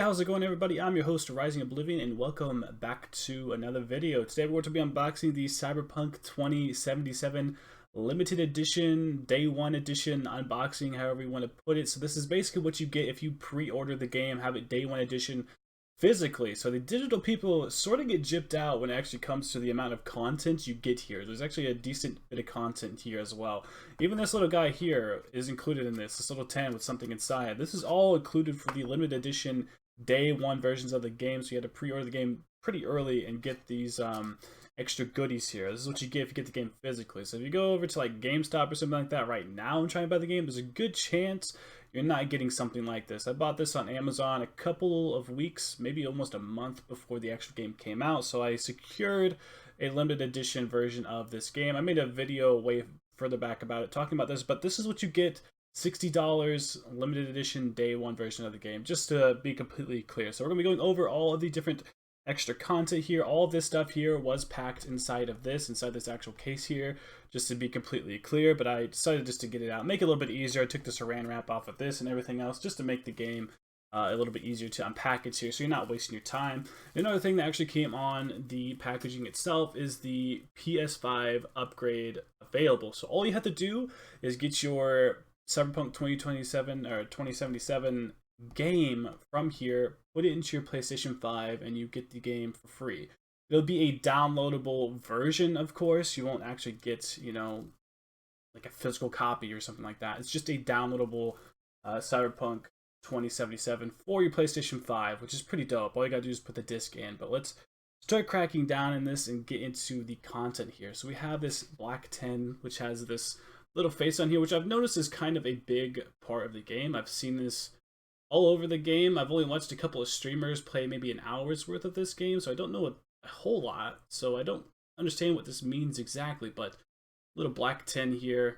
How's it going, everybody? I'm your host, Rising Oblivion, and welcome back to another video. Today we're going to be unboxing the CyberPunk 2077 limited edition, day one edition unboxing, however you want to put it. So this is basically what you get if you pre-order the game, have it day one edition physically. So the digital people sort of get gypped out when it actually comes to the amount of content you get here. There's actually a decent bit of content here as well. Even this little guy here is included in this little tin with something inside. This is all included for the limited edition day one versions of the game, so you had to pre-order the game pretty early and get these extra goodies here. This is what you get if you get the game physically. So if you go over to like GameStop or something like that right now and try and buy the game, there's a good chance you're not getting something like this. I bought this on Amazon a couple of weeks, maybe almost a month before the actual game came out, so I secured a limited edition version of this game. I made a video way further back about it talking about this, but this is what you get. $60 limited edition day one version of the game, just to be completely clear. So we're going to be going over all of the different extra content here. All of this stuff here was packed inside this actual case here, just to be completely clear, but I decided just to get it out, make it a little bit easier. I took the saran wrap off of this and everything else just to make the game a little bit easier to unpackage here, so you're not wasting your time. Another thing that actually came on the packaging itself is the PS5 upgrade available. So all you have to do is get your CyberPunk 2027 or 2077 game from here, put it into your PlayStation 5, and you get the game for free. It'll be a downloadable version, of course. You won't actually get, like a physical copy or something like that. It's just a downloadable CyberPunk 2077 for your PlayStation 5, which is pretty dope. All you gotta do is put the disc in. But let's start cracking down in this and get into the content here. So we have this black tin, which has this little face on here, which I've noticed is kind of a big part of the game. I've seen this all over the game. I've only watched a couple of streamers play maybe an hour's worth of this game, so I don't know a whole lot. So I don't understand what this means exactly, but little black tin here.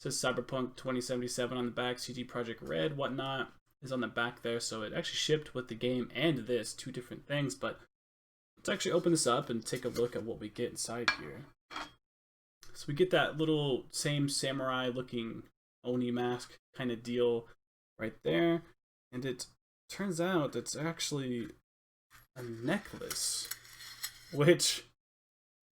It says CyberPunk 2077 on the back, CD Projekt Red, whatnot is on the back there. So it actually shipped with the game and this, two different things. But let's actually open this up and take a look at what we get inside here. So we get that little same samurai looking Oni mask kind of deal right there. And it turns out it's actually a necklace, which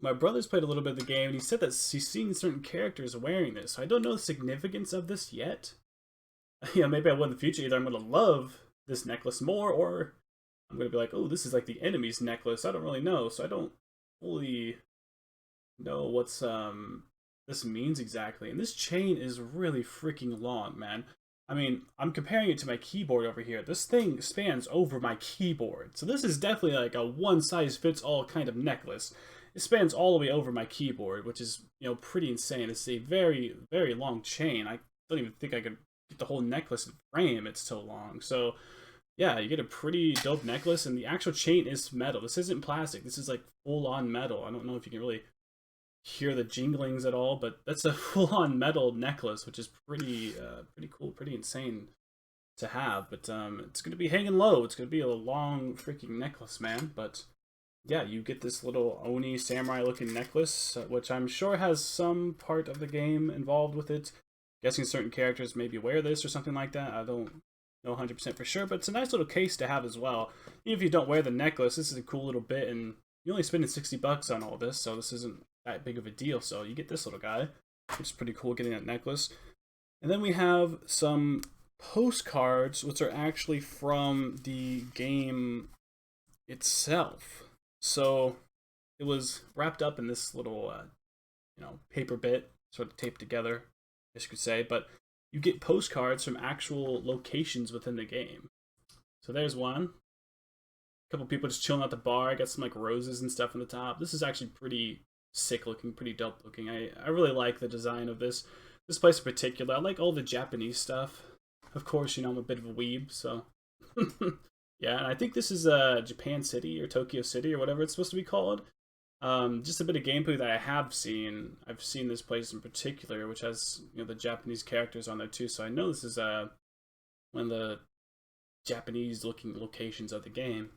my brother's played a little bit of the game and he said that he's seen certain characters wearing this. So I don't know the significance of this yet. Maybe I will in the future. Either I'm going to love this necklace more, or I'm going to be like, oh, this is like the enemy's necklace. I don't really know. So I don't fully know what's this means exactly. And this chain is really freaking long, man. I mean, I'm comparing it to my keyboard over here. This thing spans over my keyboard. So this is definitely like a one-size-fits-all kind of necklace. It spans all the way over my keyboard, which is, pretty insane. It's a very, very long chain. I don't even think I could get the whole necklace in frame. It's so long. So yeah, you get a pretty dope necklace, and the actual chain is metal. This isn't plastic. This is like full-on metal. I don't know if you can really hear the jinglings at all, but that's a full-on metal necklace, which is pretty cool, pretty insane to have. But it's gonna be hanging low. It's gonna be a long freaking necklace, man. But yeah, you get this little Oni samurai looking necklace, which I'm sure has some part of the game involved with it. Guessing certain characters maybe wear this or something like that. I don't know 100% for sure, but it's a nice little case to have as well. Even if you don't wear the necklace, this is a cool little bit, and you're only spending $60 on all this, so this isn't that big of a deal. So you get this little guy, which is pretty cool, getting that necklace. And then we have some postcards, which are actually from the game itself. So it was wrapped up in this little paper bit, sort of taped together, I guess you could say. But you get postcards from actual locations within the game. So there's one. A couple people just chilling at the bar. I got some like roses and stuff on the top. This is actually pretty sick looking, pretty dope looking. I really like the design of this place in particular. I like all the Japanese stuff. Of course, I'm a bit of a weeb, so yeah. And I think this is Japan City or Tokyo City or whatever it's supposed to be called. Just a bit of gameplay that I have seen. I've seen this place in particular, which has the Japanese characters on there too. So I know this is one of the Japanese looking locations of the game.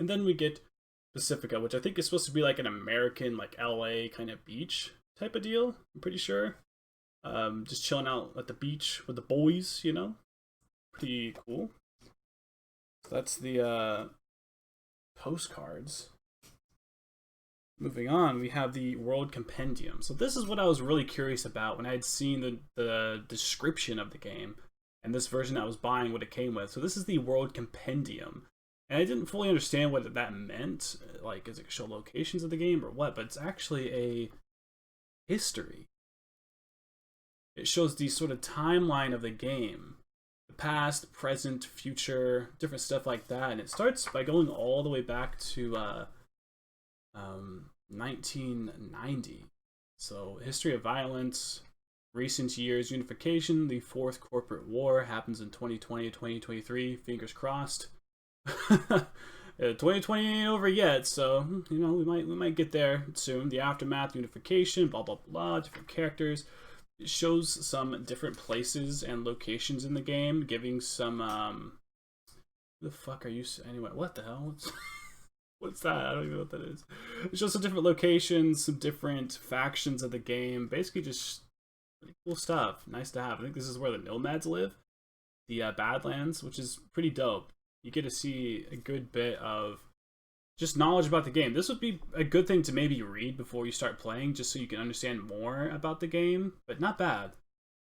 And then we get Pacifica, which I think is supposed to be like an American, like LA kind of beach type of deal. I'm pretty sure. Just chilling out at the beach with the boys, Pretty cool. So that's the postcards. Moving on, we have the World Compendium. So this is what I was really curious about when I had seen the description of the game and this version I was buying, what it came with. So this is the World Compendium. And I didn't fully understand what that meant. Like, is it show locations of the game or what? But it's actually a history. It shows the sort of timeline of the game. The past, present, future, different stuff like that. And it starts by going all the way back to 1990. So, history of violence, recent years, unification, the fourth corporate war happens in 2020, 2023. Fingers crossed. 2020 ain't over yet, so you know we might get there soon. The aftermath, unification, blah blah blah, different characters. It shows some different places and locations in the game, giving some who the fuck are you anyway? What the hell? What's that? I don't even know what that is. It shows some different locations, some different factions of the game. Basically, just pretty cool stuff. Nice to have. I think this is where the nomads live, the Badlands, which is pretty dope. You get to see a good bit of just knowledge about the game. This would be a good thing to maybe read before you start playing, just so you can understand more about the game, but not bad.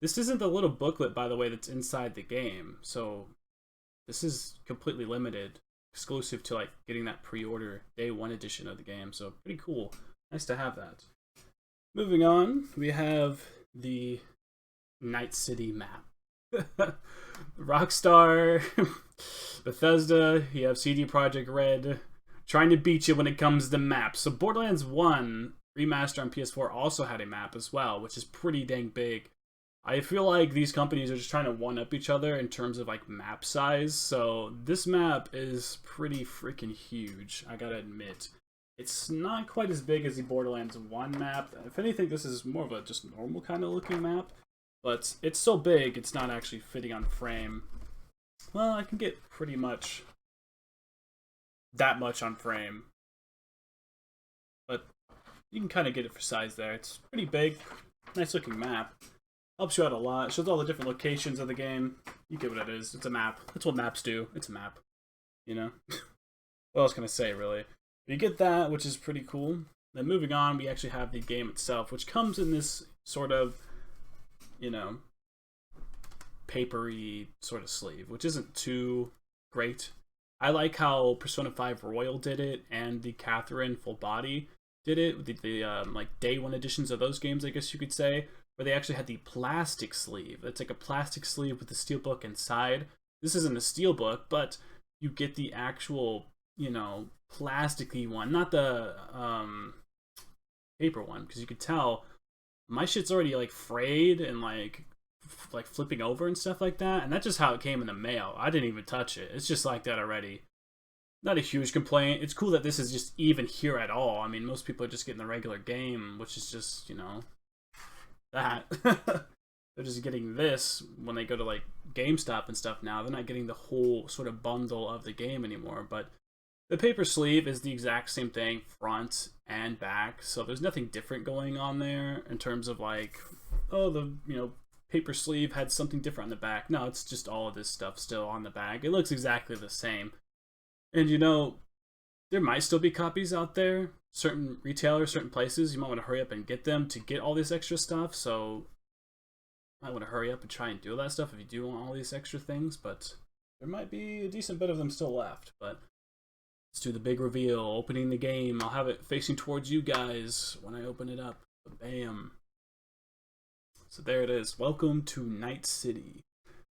This isn't the little booklet, by the way, that's inside the game, so this is completely limited, exclusive to like getting that pre-order day one edition of the game, so pretty cool. Nice to have that. Moving on, we have the Night City map. Rockstar, Bethesda, you have CD Projekt Red trying to beat you when it comes to maps. So Borderlands 1 Remaster on PS4 also had a map as well, which is pretty dang big. I feel like these companies are just trying to one-up each other in terms of like map size. So this map is pretty freaking huge, I gotta admit. It's not quite as big as the Borderlands 1 map. If anything, this is more of a just normal kind of looking map. But it's so big, it's not actually fitting on frame. Well, I can get pretty much that much on frame. But you can kind of get it for size there. It's pretty big, nice looking map. Helps you out a lot. It shows all the different locations of the game. You get what it is. It's a map. That's what maps do. It's a map. You know? What else can I say, really? You get that, which is pretty cool. Then moving on, we actually have the game itself, which comes in this sort of, you know, papery sort of sleeve, which isn't too great. I like how Persona 5 Royal did it, and the Catherine Full Body did it, the like day one editions of those games, I guess you could say, where they actually had the plastic sleeve. It's like a plastic sleeve with the steelbook inside. This isn't a steelbook, but you get the actual, you know, plasticky one, not the paper one, because you could tell my shit's already like frayed and like flipping over and stuff like that, and that's just how it came in the mail. I didn't even touch it. It's just like that already. Not a huge complaint. It's cool that this is just even here at all. I mean, most people are just getting the regular game, which is just, you know, that. They're just getting this when they go to like GameStop and stuff now. They're not getting the whole sort of bundle of the game anymore. But the paper sleeve is the exact same thing, front and back. So there's nothing different going on there in terms of like, oh, the, you know, paper sleeve had something different on the back. No, it's just all of this stuff still on the back. It looks exactly the same. And you know, there might still be copies out there. Certain retailers, certain places, you might want to hurry up and get them to get all this extra stuff. So you might want to hurry up and try and do all that stuff if you do want all these extra things. But there might be a decent bit of them still left. But let's do the big reveal, opening the game. I'll have it facing towards you guys when I open it up. Bam. So there it is. Welcome to Night City.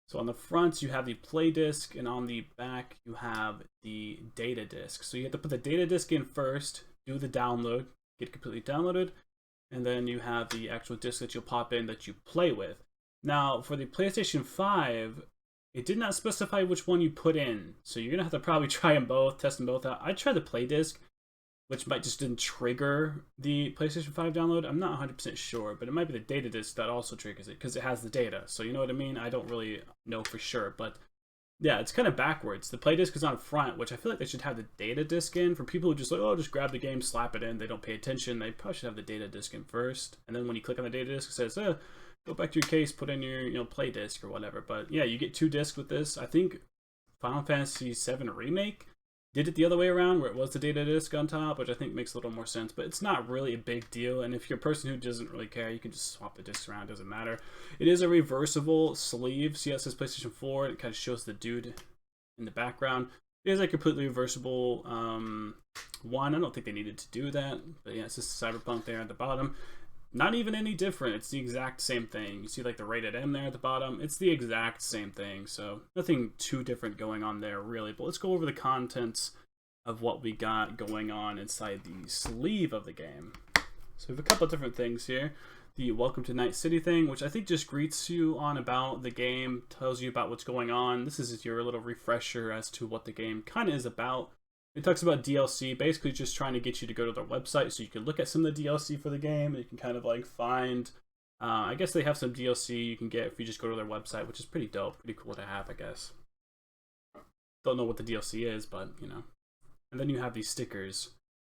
So on the front, you have the play disc, and on the back, you have the data disc. So you have to put the data disc in first, do the download, get it completely downloaded, and then you have the actual disc that you'll pop in that you play with. Now, for the PlayStation 5, it did not specify which one you put in. So you're going to have to probably try them both, test them both out. I tried the play disc, which might just didn't trigger the PlayStation 5 download. I'm not 100% sure, but it might be the data disc that also triggers it, because it has the data. So you know what I mean? I don't really know for sure, but yeah, it's kind of backwards. The play disc is on front, which I feel like they should have the data disc in. For people who just like, oh, just grab the game, slap it in, they don't pay attention, they probably should have the data disc in first. And then when you click on the data disc, it says, go back to your case, put in your, you know, play disc or whatever. But yeah, you get 2 discs with this. I think Final Fantasy VII Remake did it the other way around, where it was the data disc on top, which I think makes a little more sense, but it's not really a big deal, and if you're a person who doesn't really care, you can just swap the discs around, doesn't matter. It is a reversible sleeve. See how it says PlayStation 4? It kind of shows the dude in the background. It is a completely reversible one. I don't think they needed to do that, but yeah, it's just CyberPunk there at the bottom. Not even any different. It's the exact same thing. You see like the rated M there at the bottom. It's the exact same thing. So nothing too different going on there really. But let's go over the contents of what we got going on inside the sleeve of the game. So we have a couple of different things here. The Welcome to Night City thing, which I think just greets you on about the game, tells you about what's going on. This is your little refresher as to what the game kind of is about. It talks about DLC, basically just trying to get you to go to their website so you can look at some of the DLC for the game. And you can kind of like find, I guess they have some DLC you can get if you just go to their website, which is pretty dope, pretty cool to have, I guess. Don't know what the DLC is, but you know. And then you have these stickers,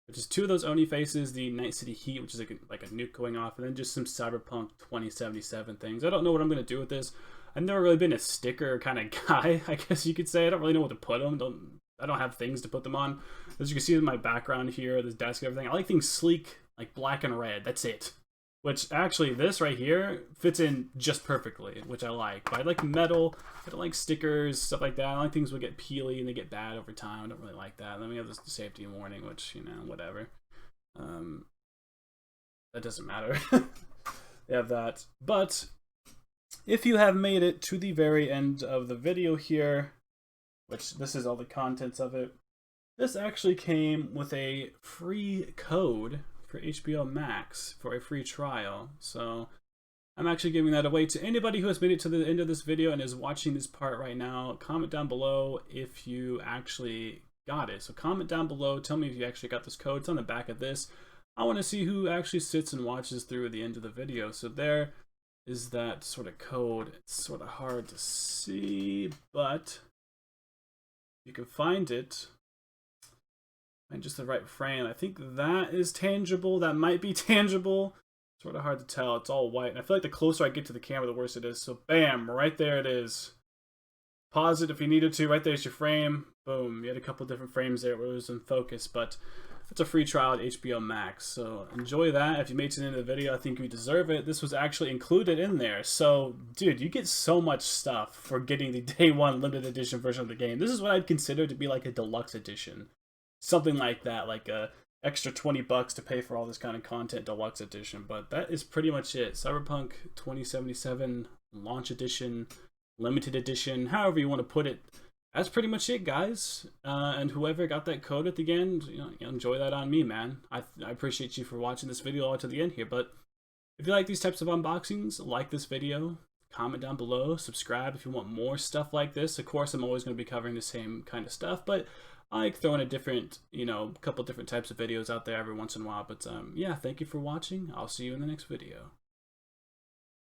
which is 2 of those Oni faces, the Night City Heat, which is like a nuke going off, and then just some CyberPunk 2077 things. I don't know what I'm going to do with this. I've never really been a sticker kind of guy, I guess you could say. I don't really know what to put them. I don't have things to put them on. As you can see in my background here, this desk and everything, I like things sleek, like black and red. That's it. Which actually, this right here fits in just perfectly, which I like. But I like metal. I don't like stickers, stuff like that. I like things will get peely and they get bad over time. I don't really like that. Then we have this safety warning, which, you know, whatever. That doesn't matter. They have that. But if you have made it to the very end of the video here, which this is all the contents of it, this actually came with a free code for HBO Max for a free trial. So I'm actually giving that away to anybody who has made it to the end of this video and is watching this part right now. Comment down below if you actually got it. So comment down below, tell me if you actually got this code. It's on the back of this. I want to see who actually sits and watches through the end of the video. So there is that sort of code. It's sort of hard to see, but you can find it. And just the right frame. I think that is tangible. That might be tangible. Sort of hard to tell. It's all white. And I feel like the closer I get to the camera, the worse it is. So bam, right there it is. Pause it if you needed to. Right there's your frame. Boom. You had a couple different frames there where it was in focus. But it's a free trial at HBO Max. So enjoy that. If you made it to the end of the video, I think you deserve it. This was actually included in there. So, dude, you get so much stuff for getting the day one limited edition version of the game. This is what I'd consider to be like a deluxe edition. Something like that, like a extra $20 to pay for all this kind of content deluxe edition. But that is pretty much it. CyberPunk 2077 launch edition, limited edition, however you want to put it. That's pretty much it, guys. And whoever got that code at the end, you know, enjoy that on me, man. I appreciate you for watching this video all to the end here. But if you like these types of unboxings, like this video, comment down below, subscribe if you want more stuff like this. Of course, I'm always going to be covering the same kind of stuff, but I like throwing a different, you know, couple different types of videos out there every once in a while. But yeah, thank you for watching. I'll see you in the next video.